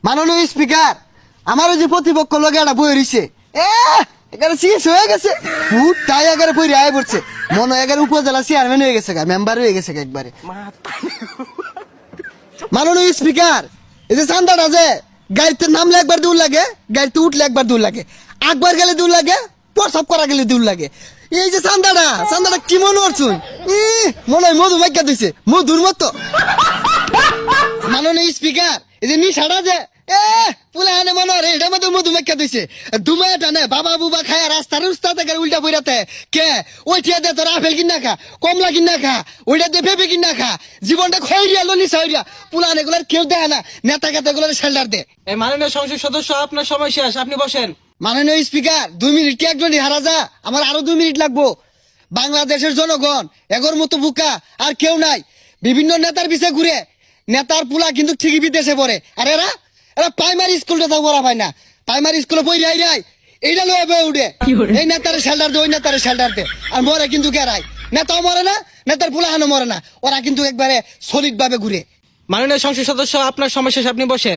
মাননীয় স্পিকার, আমারও যে প্রতিপক্ষ লগে একটা বই রইছে, এখানে শেষ হয়ে গেছে। ফুট তাই এগারে বই আয় পড়ছে, মনে হয় এগারে উপজেলা চেয়ারম্যান হয়ে গেছে, মেম্বার হয়ে গেছে একবারে। মাননীয় স্পিকার, এই যে চান্দাটা যে গাড়িতে নামলে একবার দূর লাগে, গাড়িতে উঠলে একবার দূর লাগে, একবার গেলে দূর লাগে, প্রসাব করা গেলে দূর লাগে। এই যে চান্দাটা কি মনে করছুন? মনে হয় মধু মাইকা দিছে, মধুর মতো। মাননীয় স্পিকার, এই যে নিশাটা যে পুলানে মনে হয় এটার মধ্যে মধু মাইকা দিছে, দুমায় টানে বাবা বুবা খায় রাস্তার উস্তা থেকে উল্টা বইরাতে কে ওই ঠিয়া দে তোর আপেল কিনা খা, কমলা কিনা খা, ওইটা দিয়ে পেঁপে কিনা খা, জীবনটা খয়রিয়া ললি সাইরিয়া। পুলান এগুলার কেউ দেয় না, নেতা কেতা এগুলোর শেল্টার দে। এই মাননীয় সংসদ সদস্য, আপনার সময় শেষ, আপনি বসেন। মাননীয় স্পিকার, 2 মিনিট কি একজনই হারা যা? আমার আরো 2 মিনিট লাগবো। বাংলাদেশের জনগণ এগোর মতো বুকা আর কেউ নাই। বিভিন্ন নেতার পিছে ঘুরে, নেতার পুলা কিন্তু ঠিকই বিদেশে পড়ে। আর এরা প্রাইমারি স্কুলটা তো পড়া পায় না, প্রাইমারি স্কুলে পড়ে আই এইটা লয়ে বয়ে উঠে, এই নেতারে শেল্টার দে, ওই নেতারে শেল্টার দে, আর মরে কিন্তু কেরাই। নেতাও মরে না, নেতার পুলা হানো মরে না, ওরা কিন্তু একবারে সলিড ভাবে ঘুরে। মাননীয় সংসদ সদস্য, আপনার সময় শেষ, আপনি বসেন।